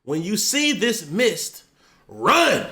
When you see this mist, run!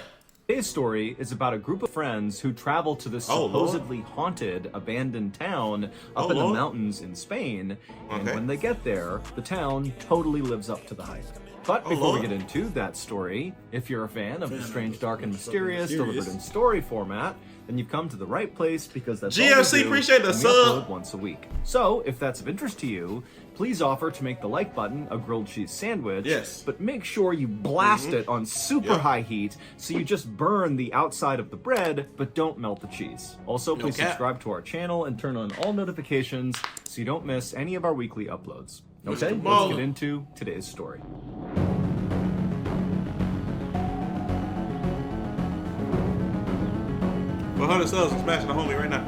Today's story is about a group of friends who travel to this supposedly haunted, abandoned town up in the mountains in Spain, and when they get there, the town totally lives up to the hype. But before we get into that story, if you're a fan of the strange, dark, and mysterious delivered in story format, then you've come to the right place because that's all we do, appreciate the and we sub. upload once a week. So, if that's of interest to you, please offer to make the like button a grilled cheese sandwich. Yes. But make sure you blast it on super high heat so you just burn the outside of the bread, but don't melt the cheese. Also, please subscribe to our channel and turn on all notifications so you don't miss any of our weekly uploads. Okay, let's get into today's story. 100 subs, I'm smashing the homie right now.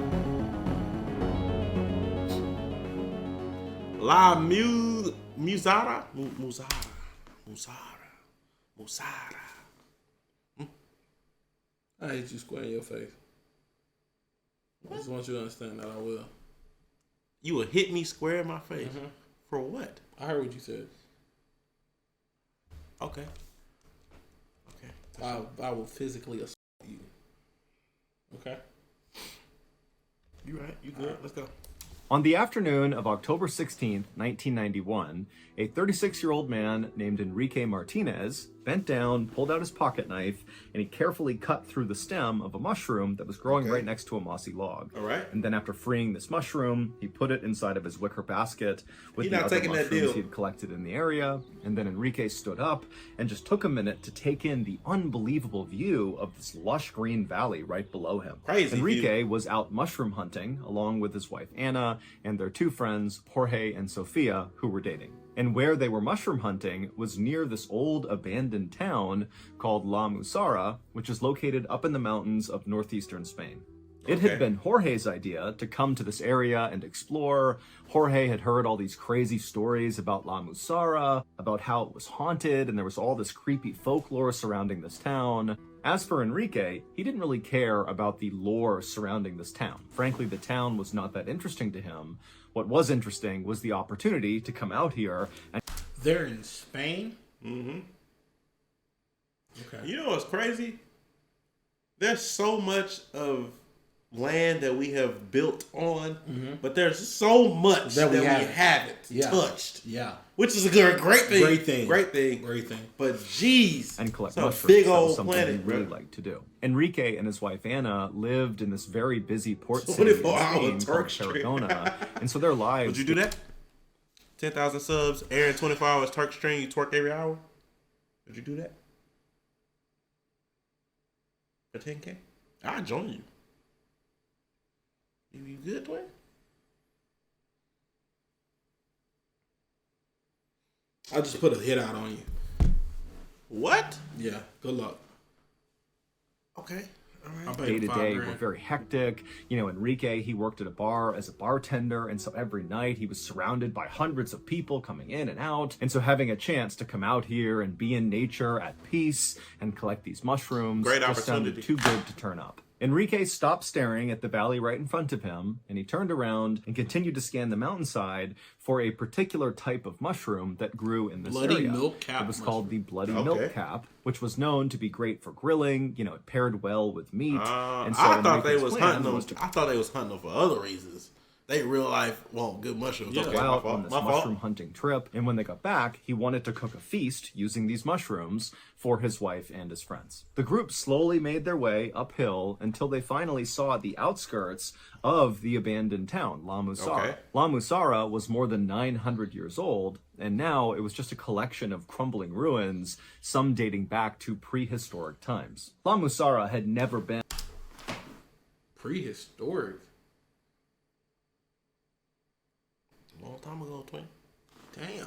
Mussara. I hate you square in your face. I just want you to understand that I will. You will hit me square in my face? For what? I heard what you said. Okay. I will physically assault you. Okay? You right. You good. Let's go. On the afternoon of October 16th, 1991, a 36-year-old man named Enrique Martinez bent down, pulled out his pocket knife, and he carefully cut through the stem of a mushroom that was growing right next to a mossy log. All right. And then after freeing this mushroom, he put it inside of his wicker basket with the other mushrooms he had collected in the area. And then Enrique stood up and just took a minute to take in the unbelievable view of this lush green valley right below him. Crazy Enrique was out mushroom hunting along with his wife Anna and their two friends Jorge and Sofia, who were dating. And where they were mushroom hunting was near this old abandoned town called La Mussara, which is located up in the mountains of northeastern Spain. It had been Jorge's idea to come to this area and explore. Jorge had heard all these crazy stories about La Mussara, about how it was haunted, and there was all this creepy folklore surrounding this town. As for Enrique, he didn't really care about the lore surrounding this town. Frankly, the town was not that interesting to him. What was interesting was the opportunity to come out here and... They're in Spain? Mm-hmm. Okay. You know what's crazy? There's so much of land that we have built on, but there's so much that we haven't touched. Yeah. Which is a great thing. Great thing. But geez, and collect it's a mushrooms. big old something planet, he really liked to do. Enrique and his wife Anna lived in this very busy port city in 24-hour Spain called Turk stream. Tarragona, and so their lives... Would you do that? 10,000 subs, airing 24 hours Turk stream, you twerk every hour? Would you do that? For 10K? I'll join you. You good, twin? I just put a hit out on you. What? Yeah, good luck. Okay. All right. Day to day were very hectic. You know, Enrique, he worked at a bar as a bartender, and so every night he was surrounded by hundreds of people coming in and out. And so having a chance to come out here and be in nature at peace and collect these mushrooms just sounded too good to turn up. Enrique stopped staring at the valley right in front of him, and he turned around and continued to scan the mountainside for a particular type of mushroom that grew in this area. Milk cap. It was called the bloody milk cap, which was known to be great for grilling. You know, it paired well with meat. And so I thought they was hunting them. I thought they was hunting them for other reasons. They in real life want good mushrooms. Yeah, okay, out on this mushroom hunting trip, and when they got back, he wanted to cook a feast using these mushrooms for his wife and his friends. The group slowly made their way uphill until they finally saw the outskirts of the abandoned town, La Mussara. La Mussara was more than 900 years old, and now it was just a collection of crumbling ruins, some dating back to prehistoric times. La Mussara had never been prehistoric. Long time ago, twin. Damn.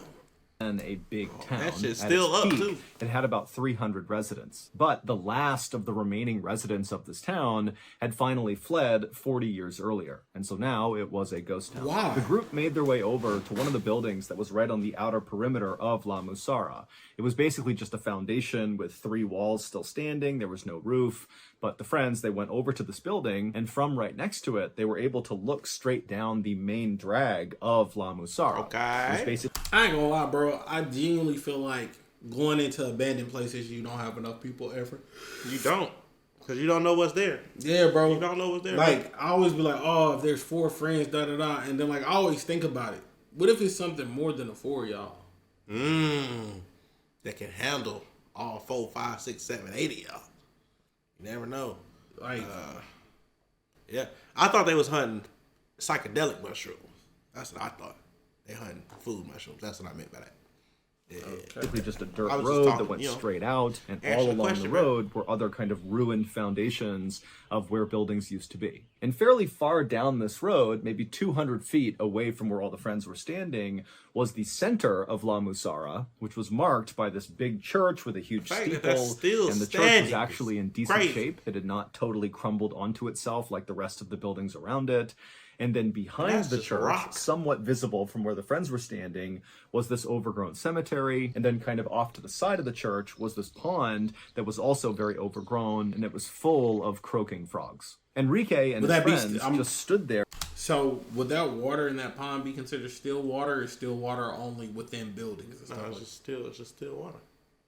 And a big town. That shit's still up, too. It had about 300 residents. But the last of the remaining residents of this town had finally fled 40 years earlier. And so now it was a ghost town. Wow. The group made their way over to one of the buildings that was right on the outer perimeter of La Mussara. It was basically just a foundation with 3 walls still standing. There was no roof. But the friends, they went over to this building, and from right next to it, they were able to look straight down the main drag of La Mussara. Okay. I ain't gonna lie, bro. I genuinely feel like going into abandoned places, you don't have enough people ever. You don't. Because you don't know what's there. Yeah, bro. You don't know what's there. Like, I always be like, oh, if there's 4 friends, da-da-da. And then, like, I always think about it. What if it's something more than the 4 of y'all? That can handle all 4, 5, 6, 7, 8 of y'all. You never know. Like, yeah. I thought they was hunting psychedelic mushrooms. That's what I thought. They hunting food mushrooms. That's what I meant by that. Yeah. Basically just a dirt I was road just talking, that went you know, straight out, and answer all the along question, the man. road were other kind of ruined foundations of where buildings used to be. And fairly far down this road, maybe 200 feet away from where all the friends were standing, was the center of La Mussara, which was marked by this big church with a huge The fact that steeple, that's still and the church standing was actually in decent crazy. shape. It had not totally crumbled onto itself like the rest of the buildings around it. And then behind That's the just church, rock. somewhat visible from where the friends were standing, was this overgrown cemetery. And then kind of off to the side of the church was this pond that was also very overgrown, and it was full of croaking frogs. Enrique and his friends just stood there. so would that water in that pond be considered still water, or is still water only within buildings and stuff? No, it's just still water.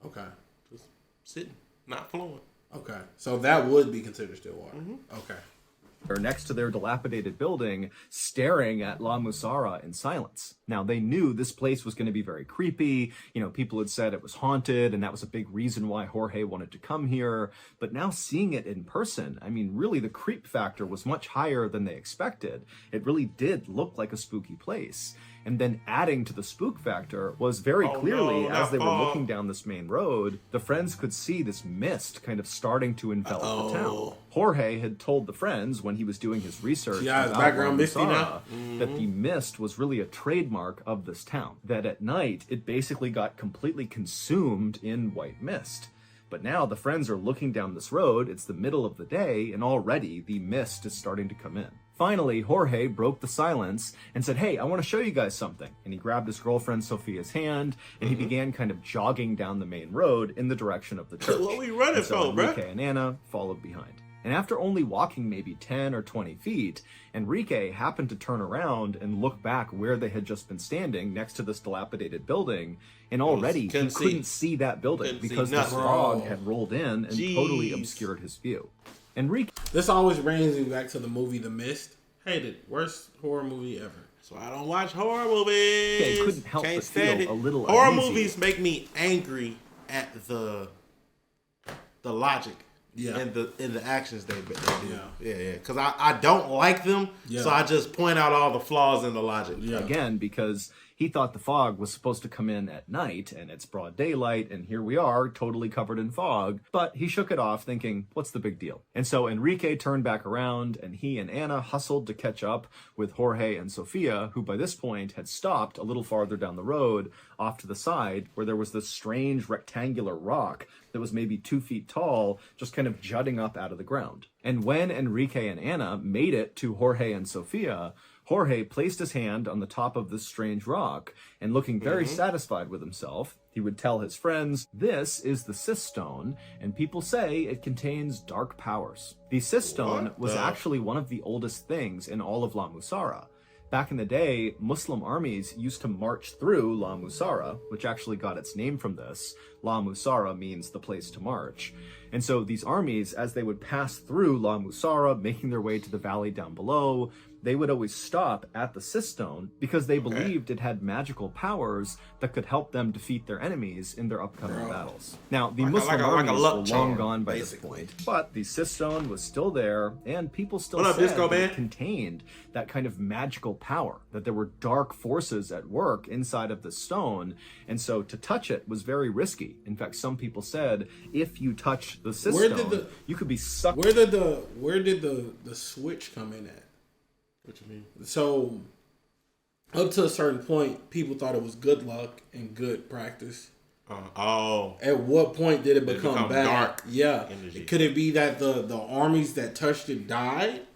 Okay. Just sitting, not flowing. Okay. So that would be considered still water. Okay. Or next to their dilapidated building, staring at La Mussara in silence. Now, they knew this place was going to be very creepy. You know, people had said it was haunted, and that was a big reason why Jorge wanted to come here. But now seeing it in person, I mean, really the creep factor was much higher than they expected. It really did look like a spooky place. And then adding to the spook factor was very clearly, as they were looking down this main road, the friends could see this mist kind of starting to envelop the town. Jorge had told the friends when he was doing his research about background La misty now. Mussara that the mist was really a trademark of this town. That at night, it basically got completely consumed in white mist. But now the friends are looking down this road, it's the middle of the day, and already the mist is starting to come in. Finally, Jorge broke the silence and said, hey, I want to show you guys something. And he grabbed his girlfriend Sophia's hand, and he began kind of jogging down the main road in the direction of the church. What we running and so for, bruh? Enrique and Anna followed behind. And after only walking maybe 10 or 20 feet, Enrique happened to turn around and look back where they had just been standing next to this dilapidated building, and already he couldn't see that building because the fog had rolled in and totally obscured his view. Enrique... This always brings me back to the movie The Mist. Hated. Worst horror movie ever. So I don't watch horror movies. Yeah, couldn't help but feel a little horror uneasy. movies make me angry at the logic. Yeah. And the actions they do. Yeah. Because I don't like them, so I just point out all the flaws in the logic. Yeah. Again, because he thought the fog was supposed to come in at night, and it's broad daylight, and here we are, totally covered in fog. But he shook it off, thinking, what's the big deal? And so Enrique turned back around, and he and Anna hustled to catch up with Jorge and Sophia, who by this point had stopped a little farther down the road, off to the side, where there was this strange rectangular rock that was maybe 2 feet tall, just kind of jutting up out of the ground. And when Enrique and Anna made it to Jorge and Sophia, Jorge placed his hand on the top of this strange rock, and looking very satisfied with himself, he would tell his friends, this is the Sis Stone, and people say it contains dark powers. The Sis Stone was actually one of the oldest things in all of La Mussara. Back in the day, Muslim armies used to march through La Mussara, which actually got its name from this. La Mussara means the place to march. And so these armies, as they would pass through La Mussara, making their way to the valley down below, they would always stop at the Sis Stone because they believed it had magical powers that could help them defeat their enemies in their upcoming battles. Now, the Muslim armies were long gone by this point, but the Sis Stone was still there, and people still said that it contained that kind of magical power, that there were dark forces at work inside of the stone, and so to touch it was very risky. In fact, some people said if you touch the Sis Stone, you could be sucked. Where did the switch come in at? What you mean? So, up to a certain point, people thought it was good luck and good practice. At what point did it become bad? Dark energy? Could it be that the armies that touched it died?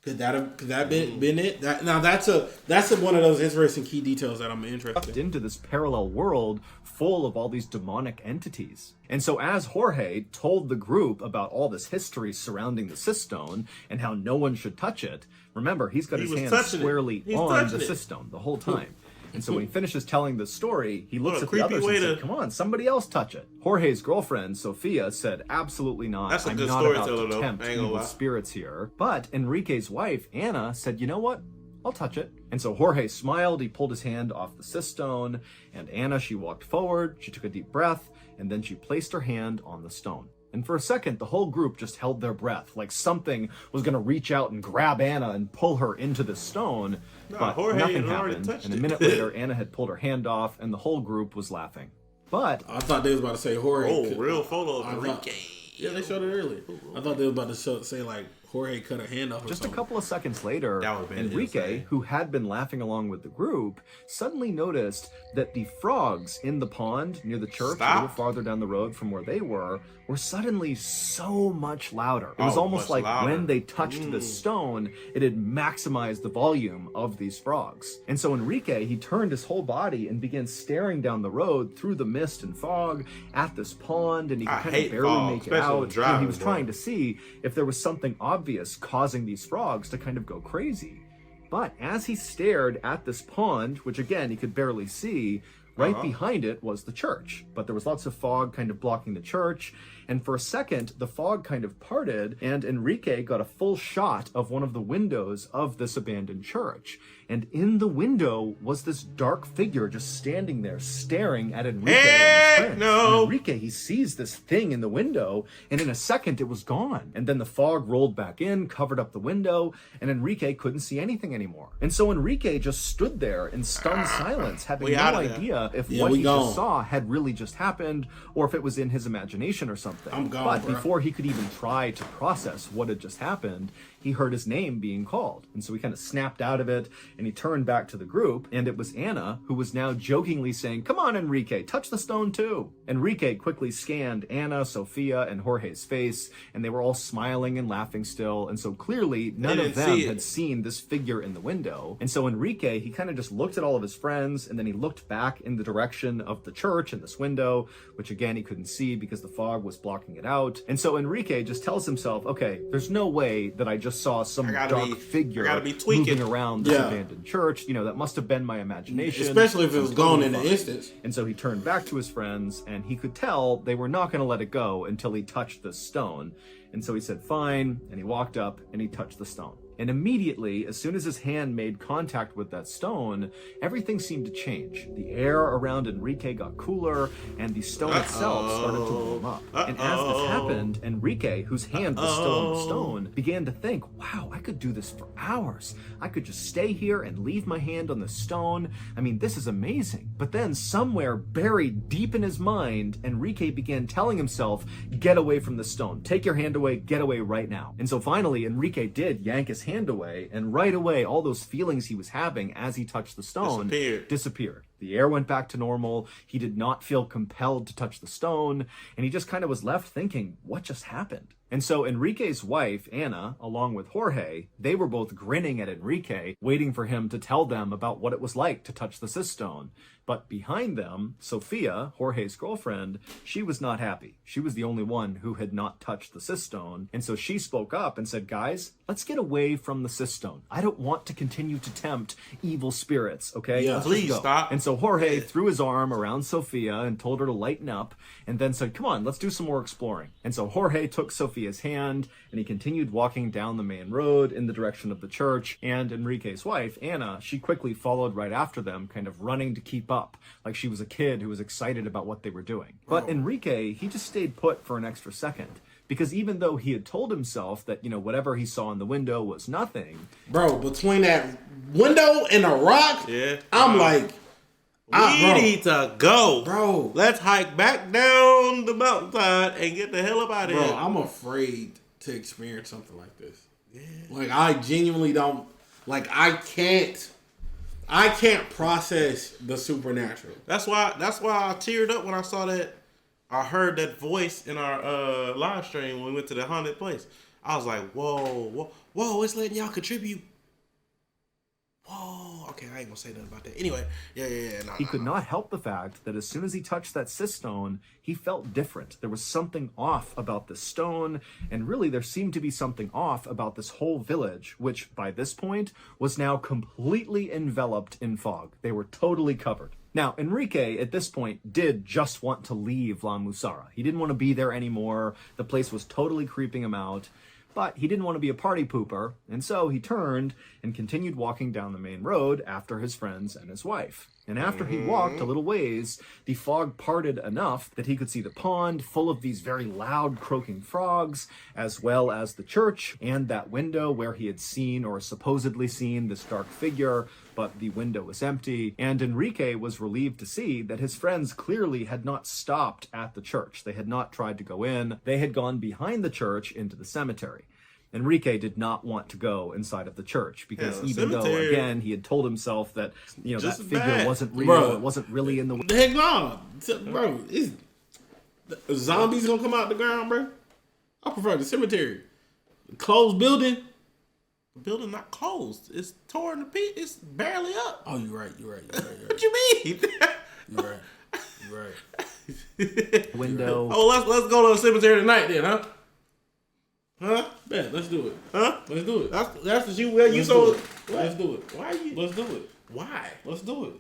Could that been it? That's one of those interesting key details that I'm interested in. Into this parallel world full of all these demonic entities. And so as Jorge told the group about all this history surrounding the Sis Stone and how no one should touch it, remember, he's got his hands squarely on the Sis Stone the whole time. And so when he finishes telling the story, he looks at the others and says, come on, somebody else touch it. Jorge's girlfriend, Sophia, said, absolutely not. That's a good I'm not about storyteller, to though. tempt evil spirits here. But Enrique's wife, Anna, said, you know what? I'll touch it. And so Jorge smiled, he pulled his hand off the cistone, and Anna, she walked forward, she took a deep breath, and then she placed her hand on the stone. And for a second, the whole group just held their breath, like something was going to reach out and grab Anna and pull her into the stone. But nothing happened, and a minute later, Anna had pulled her hand off, and the whole group was laughing. But I thought they was about to say Jorge. Oh, real photo of Enrique. Yeah, they showed it earlier. I thought they was about to say like Jorge cut her hand off. Just a couple of seconds later, Enrique, who had been laughing along with the group, suddenly noticed that the frogs in the pond near the church, a little farther down the road from where they were suddenly so much louder. It was almost like when they touched the stone, it had maximized the volume of these frogs. And so Enrique, he turned his whole body and began staring down the road through the mist and fog at this pond, and he could kind of barely make it out. And he was trying to see if there was something obvious causing these frogs to kind of go crazy. But as he stared at this pond, which again he could barely see, right behind it was the church. But there was lots of fog kind of blocking the church, and for a second the fog kind of parted, and Enrique got a full shot of one of the windows of this abandoned church. And in the window was this dark figure just standing there staring at Enrique and his friends. And Enrique, he sees this thing in the window, and in a second it was gone. And then the fog rolled back in, covered up the window, and Enrique couldn't see anything anymore. And so Enrique just stood there in stunned silence, having no idea if what he just saw had really just happened, or if it was in his imagination or something. But before he could even try to process what had just happened, he heard his name being called. And so he kind of snapped out of it, and he turned back to the group, and it was Anna, who was now jokingly saying, come on, Enrique, touch the stone too. Enrique quickly scanned Anna, Sophia, and Jorge's face, and they were all smiling and laughing still, and so clearly none of them had seen this figure in the window. And so Enrique, he kind of just looked at all of his friends, and then he looked back in the direction of the church and this window, which again he couldn't see because the fog was blocking it out. And so Enrique just tells himself, okay, there's no way that I just saw some dark figure moving around this abandoned church. You know, that must have been my imagination. Especially if it was gone in an instant. And so he turned back to his friends, and he could tell they were not going to let it go until he touched the stone. And so he said, fine, and he walked up and he touched the stone. And immediately, as soon as his hand made contact with that stone, everything seemed to change. The air around Enrique got cooler, and the stone itself started to warm up. And as this happened, Enrique, whose hand was still on the stone, began to think, wow, I could do this for hours. I could just stay here and leave my hand on the stone. I mean, this is amazing. But then somewhere buried deep in his mind, Enrique began telling himself, get away from the stone. Take your hand away, get away right now. And so finally, Enrique did yank his hand away, and right away all those feelings he was having as he touched the stone disappeared. The air went back to normal. He did not feel compelled to touch the stone, and he just kind of was left thinking, what just happened? And so Enrique's wife, Anna, along with Jorge, they were both grinning at Enrique, waiting for him to tell them about what it was like to touch the cistone. But behind them, Sophia, Jorge's girlfriend, she was not happy. She was the only one who had not touched the cistone. And so she spoke up and said, guys, let's get away from the cistone. I don't want to continue to tempt evil spirits, okay? Yeah, please stop. And so Jorge threw his arm around Sophia and told her to lighten up, and then said, come on, let's do some more exploring. And so Jorge took Sophia's hand, and he continued walking down the main road in the direction of the church, and Enrique's wife, Anna, she quickly followed right after them, kind of running to keep up, like she was a kid who was excited about what they were doing. But Enrique, he just stayed put for an extra second, because even though he had told himself that, you know, whatever he saw in the window was nothing. Bro, between that window and a rock, I'm like, we need to go. Bro. Let's hike back down the mountainside and get the hell up out of here. Bro, I'm afraid to experience something like this. Yeah. Like, I genuinely don't, like, I can't process the supernatural. That's why I teared up when I saw that. I heard that voice in our live stream when we went to the haunted place. I was like, whoa, it's letting y'all contribute. Whoa, okay, I ain't gonna say nothing about that. Anyway, yeah. He could not help the fact that as soon as he touched that cyst stone, he felt different. There was something off about the stone, and really there seemed to be something off about this whole village, which by this point was now completely enveloped in fog. They were totally covered. Now, Enrique, at this point, did just want to leave La Mussara. He didn't want to be there anymore. The place was totally creeping him out. But he didn't want to be a party pooper, and so he turned and continued walking down the main road after his friends and his wife. And after he walked a little ways, the fog parted enough that he could see the pond full of these very loud croaking frogs, as well as the church and that window where he had seen or supposedly seen this dark figure, but the window was empty. And Enrique was relieved to see that his friends clearly had not stopped at the church. They had not tried to go in. They had gone behind the church into the cemetery. Enrique did not want to go inside of the church because even though, again, he had told himself that, you know, that figure wasn't real, bro, it wasn't really in the... Heck no. Bro, the zombies gonna come out the ground, bro? I prefer the cemetery. The closed building. The building not closed. It's torn to pieces. It's barely up. Oh, you're right. What you mean? You're right. Window. Oh, let's go to the cemetery tonight then, huh? Huh? Yeah, let's do it. Huh? Let's do it. That's what you so. Let's do it. Why you? Let's do it. Why? Let's do it.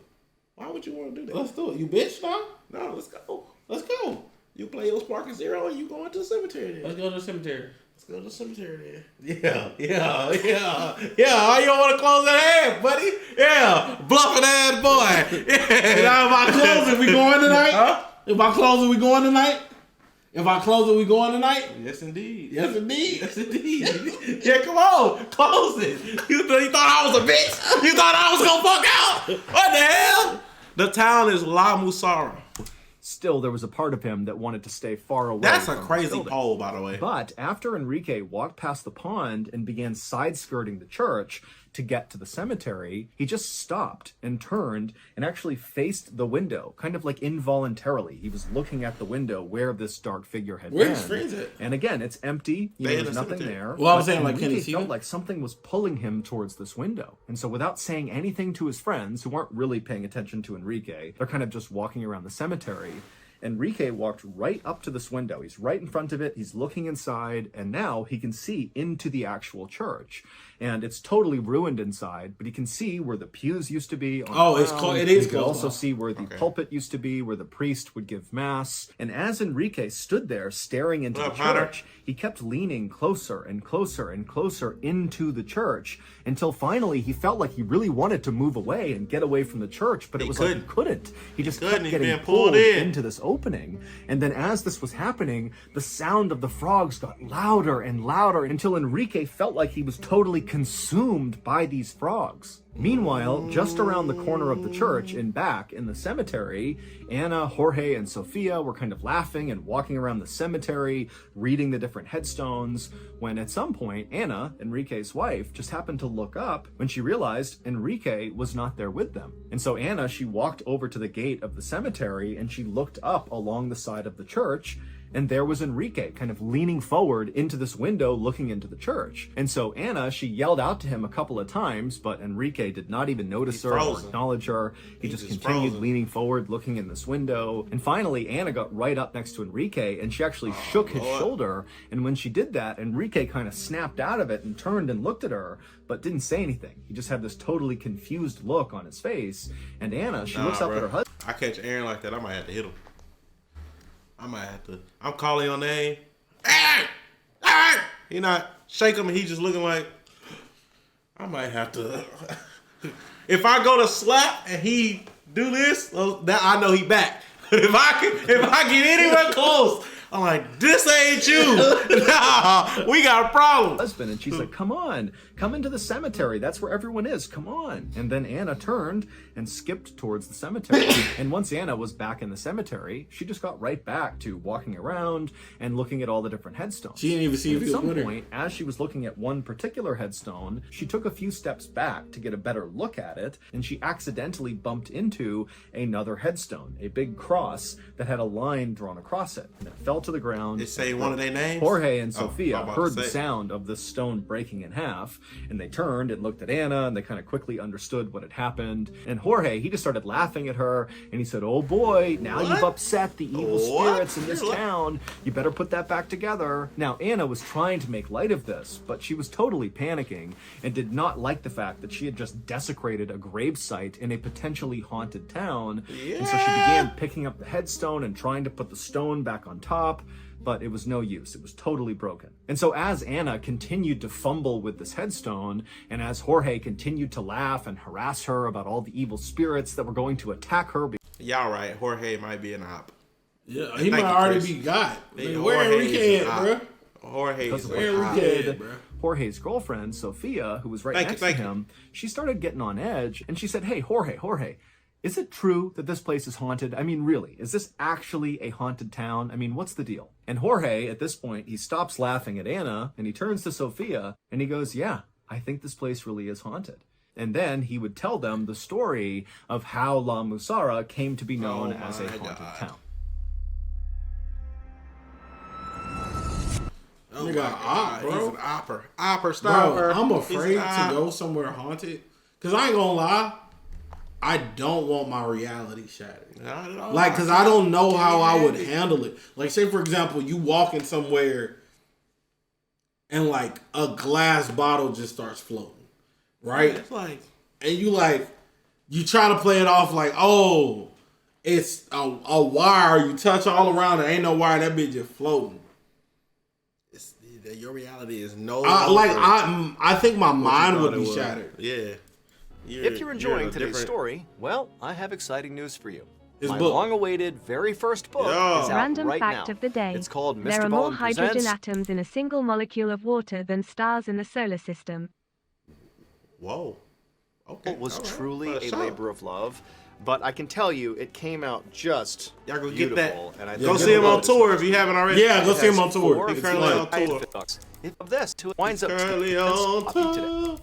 Why would you want to do that? Let's do it. You bitch now? No, let's go. Let's go. You play your Spark Zero and you going to the cemetery then. Let's go to the cemetery. Let's go to the cemetery then. Yeah. Why you don't want to close that ass, buddy? Yeah, bluffing ass boy. Yeah. Now if I close it, we going tonight? Huh? If I close it, we going tonight? If I close it, we going tonight? Yes, indeed. Yes, indeed. Yes, indeed. Yeah, come on. Close it. You thought I was a bitch? You thought I was going to fuck out? What the hell? The town is La Mussara. Still, there was a part of him that wanted to stay far away. That's a from crazy poll, by the way. But after Enrique walked past the pond and began side-skirting the church to get to the cemetery, he just stopped and turned and actually faced the window, kind of like involuntarily. He was looking at the window where this dark figure had been. Where's his friends at? And again, it's empty. There's nothing there. Well, I was saying, like, can he see felt him? like something was pulling him towards this window. And so without saying anything to his friends, who aren't really paying attention to Enrique, they're kind of just walking around the cemetery, Enrique walked right up to this window. He's right in front of it. He's looking inside, and now he can see into the actual church. And it's totally ruined inside, but he can see where the pews used to be. It is. You can also see where the pulpit used to be, where the priest would give mass. And as Enrique stood there staring into the church, he kept leaning closer and closer and closer into the church until finally he felt like he really wanted to move away and get away from the church, but it was like he couldn't. He just kept getting pulled into this opening. And then as this was happening, the sound of the frogs got louder and louder until Enrique felt like he was totally consumed by these frogs. Meanwhile, just around the corner of the church and back in the cemetery, Anna, Jorge, and Sophia were kind of laughing and walking around the cemetery, reading the different headstones, when at some point, Anna, Enrique's wife, just happened to look up when she realized Enrique was not there with them. And so Anna, she walked over to the gate of the cemetery and she looked up along the side of the church, and there was Enrique kind of leaning forward into this window looking into the church. And so Anna, she yelled out to him a couple of times, but Enrique did not even notice her or acknowledge her. He just continued leaning forward looking in this window. And finally, Anna got right up next to Enrique and she actually shook his shoulder. And when she did that, Enrique kind of snapped out of it and turned and looked at her, but didn't say anything. He just had this totally confused look on his face. And Anna, she looks up at her husband. I catch Aaron like that, I might have to hit him. I'm calling your name. Aaron! He not shake him and he just looking like, I might have to. If I go to slap and he do this, that I know he back. If I get anywhere close, I'm like, this ain't you. Nah, we got a problem. Husband, and she's like, come on, come into the cemetery. That's where everyone is. Come on. And then Anna turned and skipped towards the cemetery. And once Anna was back in the cemetery, she just got right back to walking around and looking at all the different headstones. She didn't even see if at some point, as she was looking at one particular headstone, she took a few steps back to get a better look at it, and she accidentally bumped into another headstone, a big cross that had a line drawn across it. And it fell fell to the ground. They say one of their names? Jorge and Oh, Sophia I'm about to heard the say. sound of the stone breaking in half, and they turned and looked at Anna, and they kind of quickly understood what had happened. And Jorge, he just started laughing at her, and he said, "Oh boy, now you've upset the evil spirits in this town. You better put that back together." Now, Anna was trying to make light of this, but she was totally panicking and did not like the fact that she had just desecrated a gravesite in a potentially haunted town. And so she began picking up the headstone and trying to put the stone back on top, but it was no use. It was totally broken. And so as Anna continued to fumble with this headstone, and as Jorge continued to laugh and harass her about all the evil spirits that were going to attack her. Y'all right. Jorge might be an op. Yeah, he might already be got. Hey, Where Jorge Enrique is at, an bro? op. Jorge is Where an op. Enrique at, bro? Jorge's girlfriend, Sophia, who was right next to him, she started getting on edge, and she said, "Hey, Jorge, is it true that this place is haunted? I mean, really, is this actually a haunted town? I mean, what's the deal?" And Jorge, at this point, he stops laughing at Anna, and he turns to Sophia, and he goes, "Yeah, I think this place really is haunted." And then he would tell them the story of how La Mussara came to be known as a haunted town. Oh Nigga, my op, God, bro. He's an opper. Opper, stopper. Bro, I'm afraid He's an to op. go somewhere haunted. Because I ain't gonna lie, I don't want my reality shattered. Not at all. Like, because I don't know how I would handle it. Like, say, for example, you walking somewhere and, like, a glass bottle just starts floating, right? It's like, And you try to play it off like, oh, it's a wire. You touch all around it. Ain't no wire. That bitch just floating. your reality is no. I think my mind would be was. shattered. Yeah. If you're enjoying a today's different- story, well, I have exciting news for you. His My book. long-awaited very first book Yeah. is out Random right fact now. of the day. It's called Mr. There are more Ballin hydrogen Presents. atoms in a single molecule of water than stars in the solar system. Whoa. Okay. It was all right. truly For a sure. labor of love, but I can tell you it came out just Y'all go get beautiful. that. And I Go think see him you'll on love tour if you haven't already. Yeah, go it. see him It on has tour. four He's currently fun. on tour. books. Of this to winds up Currently to on copy today. tour.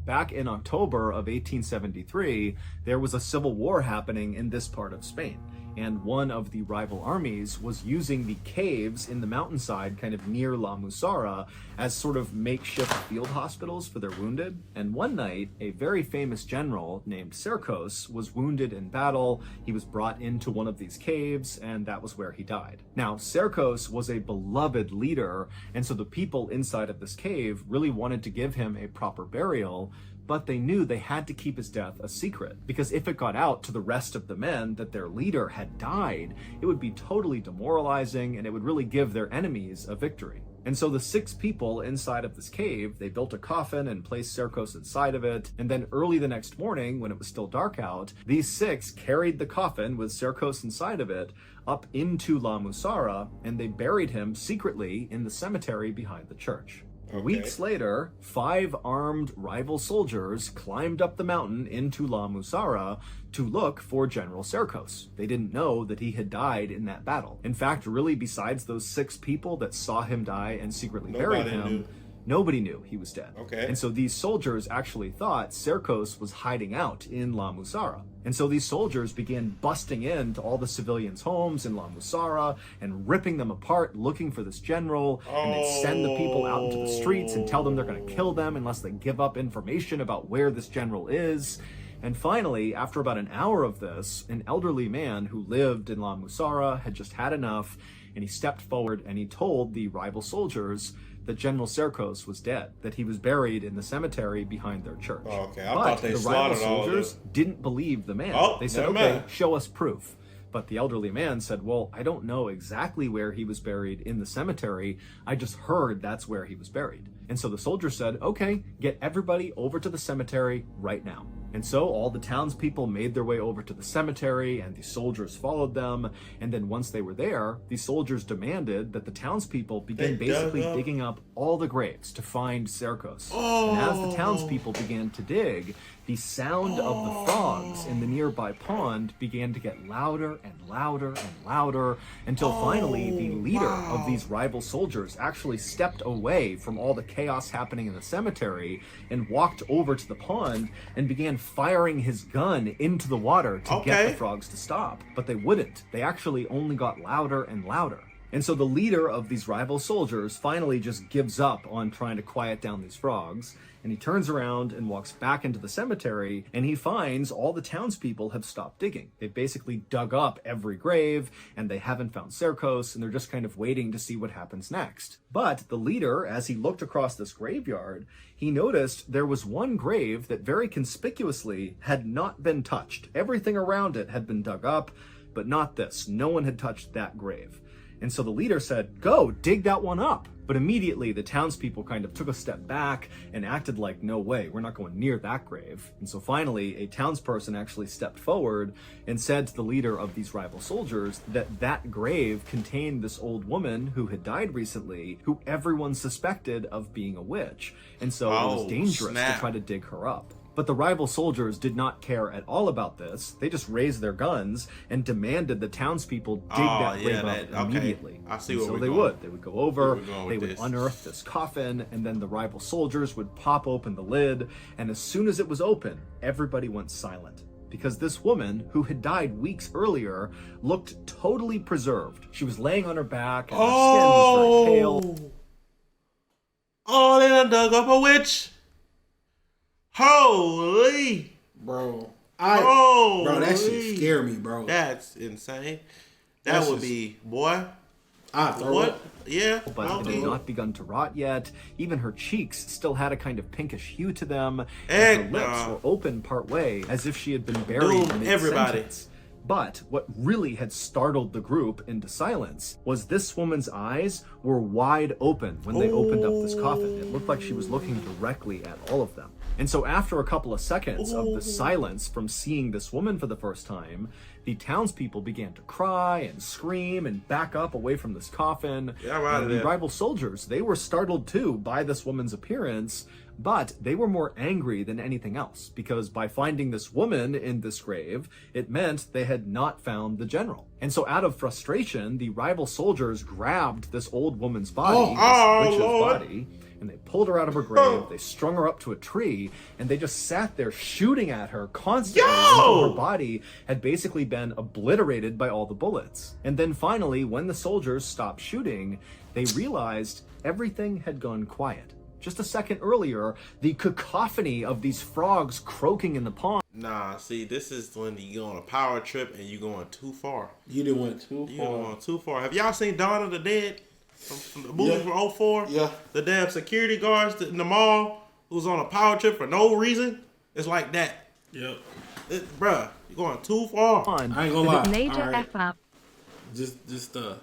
Back in October of 1873, there was a civil war happening in this part of Spain. And one of the rival armies was using the caves in the mountainside kind of near La Mussara as sort of makeshift field hospitals for their wounded. And one night, a very famous general named Cercos was wounded in battle. He was brought into one of these caves, and that was where he died. Now, Cercos was a beloved leader, and so the people inside of this cave really wanted to give him a proper burial, but they knew they had to keep his death a secret, because if it got out to the rest of the men that their leader had died, it would be totally demoralizing, and it would really give their enemies a victory. And so the 6 people inside of this cave, they built a coffin and placed Cercos inside of it, and then early the next morning, when it was still dark out, these 6 carried the coffin with Cercos inside of it up into La Mussara, and they buried him secretly in the cemetery behind the church. Weeks later, 5 armed rival soldiers climbed up the mountain into La Mussara to look for General Cercos. They didn't know that he had died in that battle. In fact, really, besides those 6 people that saw him die and secretly buried him, nobody knew he was dead. Okay. And so these soldiers actually thought Cercos was hiding out in La Mussara. And so these soldiers began busting into all the civilians' homes in La Mussara and ripping them apart, looking for this general, and they'd send the people out into the streets and tell them they're going to kill them unless they give up information about where this general is. And finally, after about an hour of this, an elderly man who lived in La Mussara had just had enough, and he stepped forward and he told the rival soldiers that General Cercos was dead, that he was buried in the cemetery behind their church. Oh, okay. I But thought they the rival slaughtered all of soldiers them. didn't believe the man. Oh, They said, never okay, mind. show us proof. But the elderly man said, well, I don't know exactly where he was buried in the cemetery. I just heard that's where he was buried. And so the soldier said, okay, get everybody over to the cemetery right now. And so all the townspeople made their way over to the cemetery, and the soldiers followed them. And then once they were there, the soldiers demanded that the townspeople begin basically digging up all the graves to find Cercos. And as the townspeople began to dig, the sound of the frogs in the nearby pond began to get louder and louder and louder until finally the leader of these rival soldiers actually stepped away from all the chaos happening in the cemetery and walked over to the pond and began firing his gun into the water to get the frogs to stop. But they wouldn't. They actually only got louder and louder. And so the leader of these rival soldiers finally just gives up on trying to quiet down these frogs, and he turns around and walks back into the cemetery, and he finds all the townspeople have stopped digging. They've basically dug up every grave, and they haven't found Cercos, and they're just kind of waiting to see what happens next. But the leader, as he looked across this graveyard, he noticed there was one grave that very conspicuously had not been touched. Everything around it had been dug up, but not this. No one had touched that grave. And so the leader said, "Go, dig that one up." But immediately the townspeople kind of took a step back and acted like, "No way, we're not going near that grave." And so finally a townsperson actually stepped forward and said to the leader of these rival soldiers that that grave contained this old woman who had died recently, who everyone suspected of being a witch. And so it was dangerous to try to dig her up. But the rival soldiers did not care at all about this. They just raised their guns and demanded the townspeople dig that grave up immediately. I see what so we're they going. would. They would go over, they would this. unearth this coffin, and then the rival soldiers would pop open the lid. And as soon as it was open, everybody went silent. Because this woman, who had died weeks earlier, looked totally preserved. She was laying on her back, and her skin was very pale. Oh, they done dug up a witch. Holy. Bro, that shit scare me, bro. That's insane. That would be, boy. What? Yeah. But it had not begun to rot yet. Even her cheeks still had a kind of pinkish hue to them. Heck and her lips were open part way, as if she had been buried in everybody. But what really had startled the group into silence was this woman's eyes were wide open when they opened up this coffin. It looked like she was looking directly at all of them. And so after a couple of seconds of the silence from seeing this woman for the first time, the townspeople began to cry and scream and back up away from this coffin. And the rival soldiers, they were startled too by this woman's appearance, but they were more angry than anything else, because by finding this woman in this grave, it meant they had not found the general. And so out of frustration, the rival soldiers grabbed this old woman's body, this witch's body, and they pulled her out of her grave, they strung her up to a tree, and they just sat there shooting at her constantly until her body had basically been obliterated by all the bullets. And then finally, when the soldiers stopped shooting, they realized everything had gone quiet. Just a second earlier, the cacophony of these frogs croaking in the pond. Nah, see, this is when you go on a power trip and you going too far. You done went too far. You going too far. Have y'all seen Dawn of the Dead? From the movie from 2004? Yeah. The damn security guards in the mall who's on a power trip for no reason? It's like that. Yep. Bruh, you're going too far. I ain't gonna lie. Major All right. F up. Just a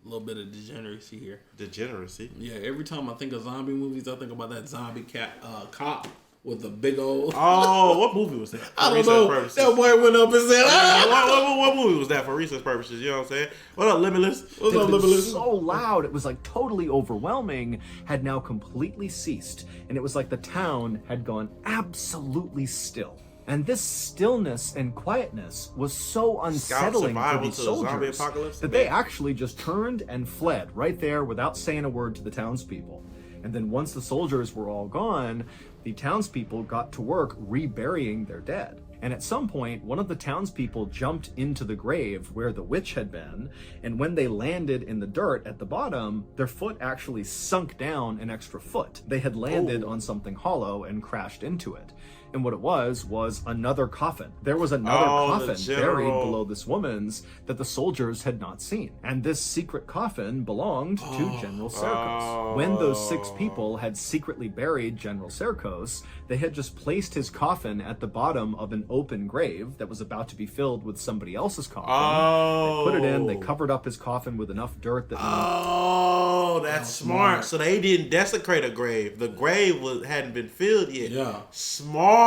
little bit of degeneracy here. Degeneracy? Yeah, every time I think of zombie movies, I think about that zombie cop with a big old... Oh, what movie was that? I don't know. That boy went up and said, what movie was that for research purposes? You know what I'm saying? What up, Limitless? What's up, It was Limitless? so loud, it was like totally overwhelming, had now completely ceased. And it was like the town had gone absolutely still. And this stillness and quietness was so unsettling for these soldiers that they actually just turned and fled right there without saying a word to the townspeople. And then once the soldiers were all gone, the townspeople got to work reburying their dead. And at some point, one of the townspeople jumped into the grave where the witch had been, and when they landed in the dirt at the bottom, their foot actually sunk down an extra foot. They had landed on something hollow and crashed into it. And what it was another coffin. There was another coffin buried below this woman's that the soldiers had not seen. And this secret coffin belonged to General Cercos. When those 6 people had secretly buried General Cercos, they had just placed his coffin at the bottom of an open grave that was about to be filled with somebody else's coffin. They put it in, they covered up his coffin with enough dirt that... Oh, that's smart. So they didn't desecrate a grave. The grave hadn't been filled yet. Yeah. Smart.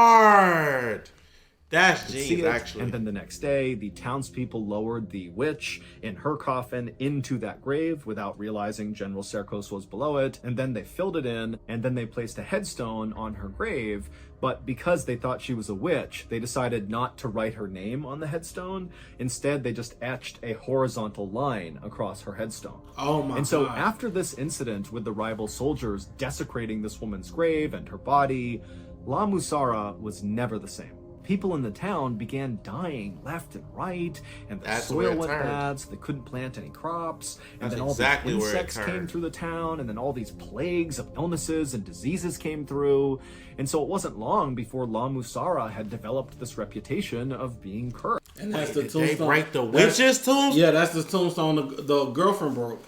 That's could see genius, it. actually. And then the next day, the townspeople lowered the witch in her coffin into that grave without realizing General Serkos was below it. And then they filled it in, and then they placed a headstone on her grave. But because they thought she was a witch, they decided not to write her name on the headstone. Instead, they just etched a horizontal line across her headstone. Oh my And so God. after this incident with the rival soldiers desecrating this woman's grave and her body, La Mussara was never the same. People in the town began dying left and right, and the That's where soil it went turned. bad, so they couldn't plant any crops. And That's then all exactly these where it insects came turned. through the town, and then all these plagues of illnesses and diseases came through. And so it wasn't long before La Mussara had developed this reputation of being cursed. And that's the Did they tombstone. break the That's- witch's tomb? Yeah, that's the tombstone the girlfriend broke.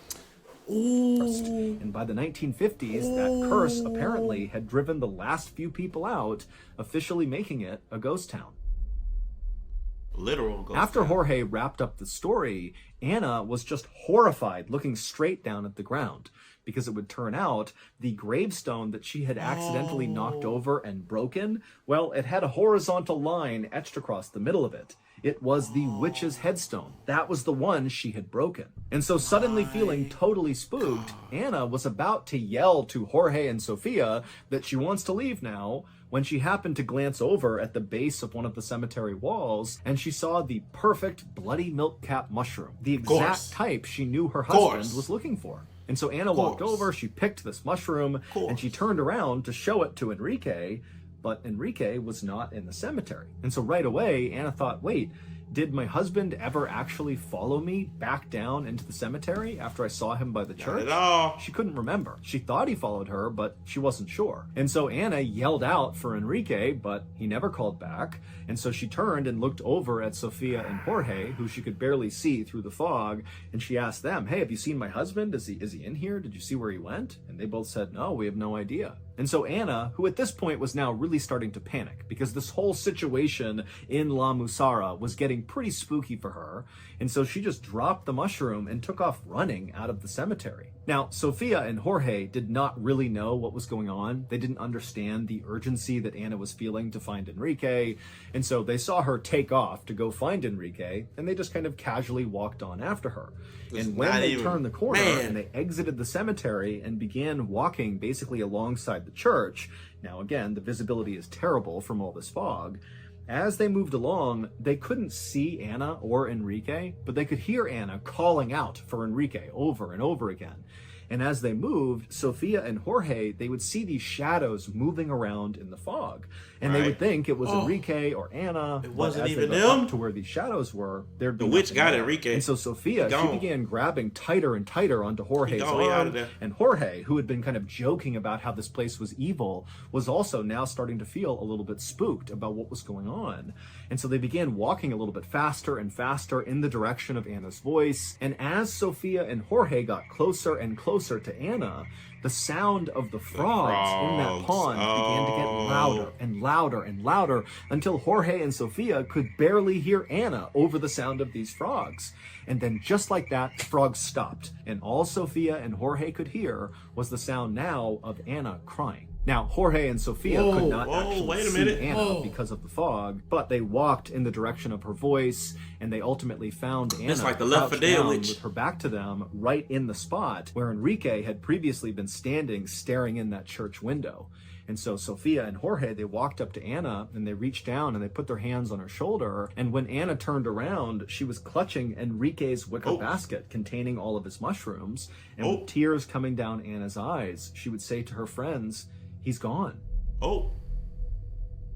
Ooh. And by the 1950s, that curse apparently had driven the last few people out, officially making it a ghost town. Literal ghost After town. Jorge wrapped up the story, Anna was just horrified, looking straight down at the ground, because it would turn out the gravestone that she had accidentally knocked over and broken, well, it had a horizontal line etched across the middle of it. It was the witch's headstone. That was the one she had broken. And so suddenly feeling totally spooked, Anna was about to yell to Jorge and Sofia that she wants to leave now, when she happened to glance over at the base of one of the cemetery walls, and she saw the perfect bloody milk cap mushroom, the course. exact type she knew her Course. husband was looking for. And so Anna walked Course. over, she picked this mushroom, and she turned around to show it to Enrique, but Enrique was not in the cemetery. And so right away, Anna thought, wait, did my husband ever actually follow me back down into the cemetery after I saw him by the church? Not at all. She couldn't remember. She thought he followed her, but she wasn't sure. And so Anna yelled out for Enrique, but he never called back. And so she turned and looked over at Sofia and Jorge, who she could barely see through the fog, and she asked them, hey, have you seen my husband? Is he in here? Did you see where he went? And they both said, no, we have no idea. And so Anna, who at this point was now really starting to panic because this whole situation in La Mussara was getting pretty spooky for her, and so she just dropped the mushroom and took off running out of the cemetery. Now, Sofia and Jorge did not really know what was going on. They didn't understand the urgency that Anna was feeling to find Enrique, and so they saw her take off to go find Enrique, and they just kind of casually walked on after her. And when not they even- turned the corner Man. and they exited the cemetery and began walking basically alongside the church, now again, the visibility is terrible from all this fog. As they moved along, they couldn't see Anna or Enrique, but they could hear Anna calling out for Enrique over and over again. And as they moved, Sofia and Jorge, they would see these shadows moving around in the fog. And they Right. would think it was Enrique or Anna. It wasn't as even they got them. up to where these shadows were, there'd be The witch nothing got there. Enrique. And so Sofia, she Gone. began grabbing tighter and tighter onto Jorge's gone, he out arm. of there. And Jorge, who had been kind of joking about how this place was evil, was also now starting to feel a little bit spooked about what was going on. And so they began walking a little bit faster and faster in the direction of Anna's voice. And as Sofia and Jorge got closer and closer to Anna, the sound of the frogs in that frogs. pond began to get louder and louder and louder until Jorge and Sofia could barely hear Anna over the sound of these frogs. And then just like that, the frogs stopped. And all Sofia and Jorge could hear was the sound now of Anna crying. Now, Jorge and Sofia could not actually wait a see minute. Anna because of the fog, but they walked in the direction of her voice, and they ultimately found Anna like the Left 4 crouched Dead down witch. with her back to them, right in the spot where Enrique had previously been standing staring in that church window. And so Sofia and Jorge, they walked up to Anna and they reached down and they put their hands on her shoulder. And when Anna turned around, she was clutching Enrique's wicker basket containing all of his mushrooms. And with tears coming down Anna's eyes, she would say to her friends, "He's gone." Oh,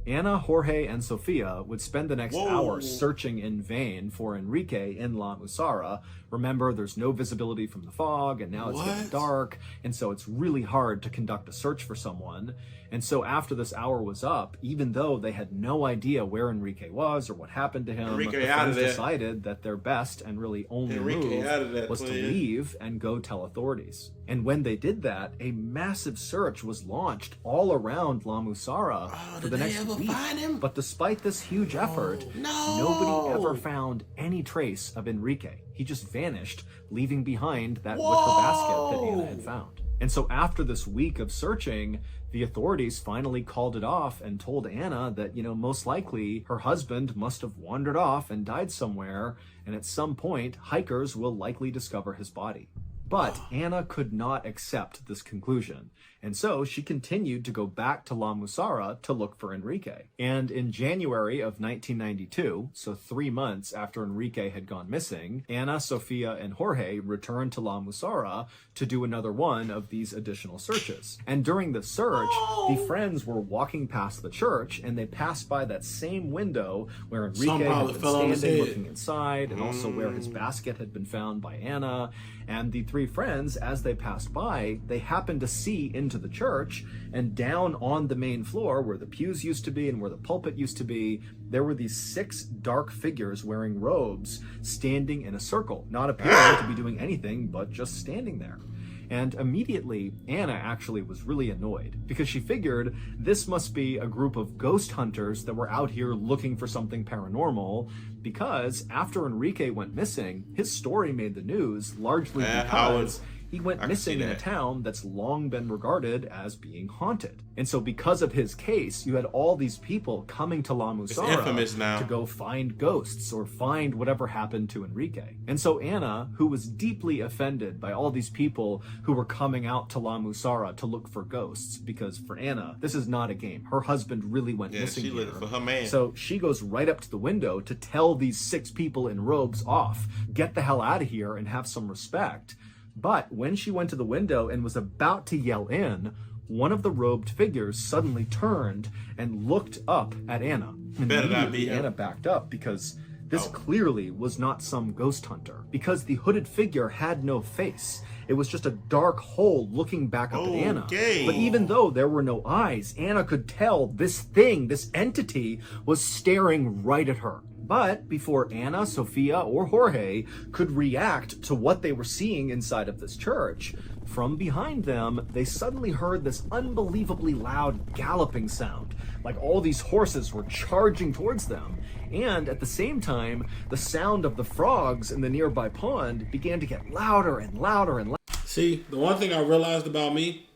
Anna, Jorge, and Sofia would spend the next hour searching in vain for Enrique in La Mussara. Remember, there's no visibility from the fog, and now it's getting dark, and so it's really hard to conduct a search for someone. And so after this hour was up, even though they had no idea where Enrique was or what happened to him, Enrique the out of friends there. decided that their best and really only Enrique out of move that was to plan. leave and go tell authorities. And when they did that, a massive search was launched all around La Mussara for the next week. But despite this huge effort, nobody ever found any trace of Enrique. He just vanished, leaving behind that wicker basket that Anna had found. And so after this week of searching, the authorities finally called it off and told Anna that, most likely her husband must have wandered off and died somewhere, and at some point, hikers will likely discover his body. But Anna could not accept this conclusion, and so she continued to go back to La Mussara to look for Enrique. And in January of 1992, so 3 months after Enrique had gone missing, Anna, Sofia, and Jorge returned to La Mussara to do another one of these additional searches. And during the search, the friends were walking past the church, and they passed by that same window where Enrique had been standing looking inside, and also where his basket had been found by Anna. And the three friends, as they passed by, they happened to see into the church, and down on the main floor where the pews used to be and where the pulpit used to be, there were these 6 dark figures wearing robes standing in a circle, not appearing to be doing anything but just standing there. And immediately, Anna actually was really annoyed because she figured this must be a group of ghost hunters that were out here looking for something paranormal, because after Enrique went missing, his story made the news largely because he went missing in a town that's long been regarded as being haunted. And so because of his case, you had all these people coming to La Mussara to go find ghosts or find whatever happened to Enrique. And so Anna, who was deeply offended by all these people who were coming out to La Mussara to look for ghosts, because for Anna, this is not a game. Her husband really went missing here. Looking for her man. So she goes right up to the window to tell these 6 people in robes off, get the hell out of here and have some respect. But when she went to the window and was about to yell in, one of the robed figures suddenly turned and looked up at Anna. Better not be Anna backed up because this clearly was not some ghost hunter, because the hooded figure had no face. It was just a dark hole looking back up at Anna. But even though there were no eyes, Anna could tell this thing, this entity, was staring right at her. But before Anna, Sofia, or Jorge could react to what they were seeing inside of this church, from behind them, they suddenly heard this unbelievably loud galloping sound, like all these horses were charging towards them. And at the same time, the sound of the frogs in the nearby pond began to get louder and louder and louder. See, the one thing I realized about me,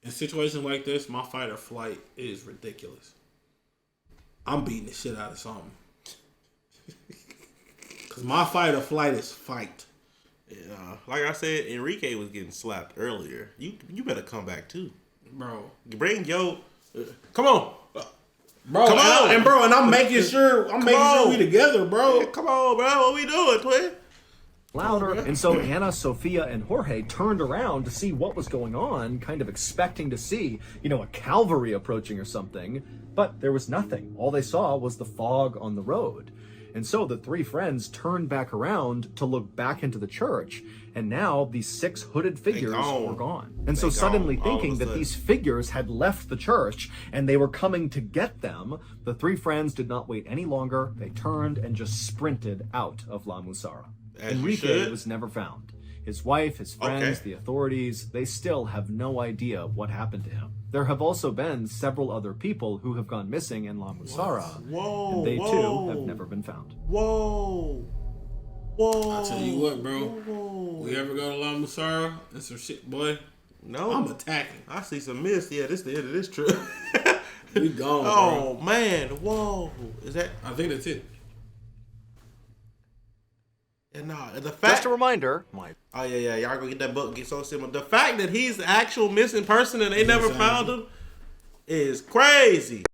in situations like this, my fight or flight is ridiculous. I'm beating the shit out of something. Because my fight or flight is fight. Yeah, like I said, Enrique was getting slapped earlier. You better come back too, bro. Bring yo, come on, bro. Come on, and I'm making sure we together, bro. Yeah, come on, bro. What we doing, twin? Louder. And so Anna, Sofia, and Jorge turned around to see what was going on, kind of expecting to see, a cavalry approaching or something. But there was nothing. All they saw was the fog on the road. And so the 3 friends turned back around to look back into the church, and now these 6 hooded figures were gone. And so suddenly thinking that these figures had left the church and they were coming to get them, the 3 friends did not wait any longer. They turned and just sprinted out of La Mussara. Enrique was never found. His wife, his friends, the authorities, they still have no idea what happened to him. There have also been several other people who have gone missing in La Mussara, and they too have never been found. Whoa. I'll tell you what, bro. We ever go to La Mussara and some shit, boy? No. I'm attacking. I see some mist. Yeah, this the end of this trip. We gone, bro. Oh, man. Whoa. Is that? I think that's it. And the fact, just a reminder, oh yeah, y'all go get that book, get so similar. The fact that he's the actual missing person and they never found him is crazy.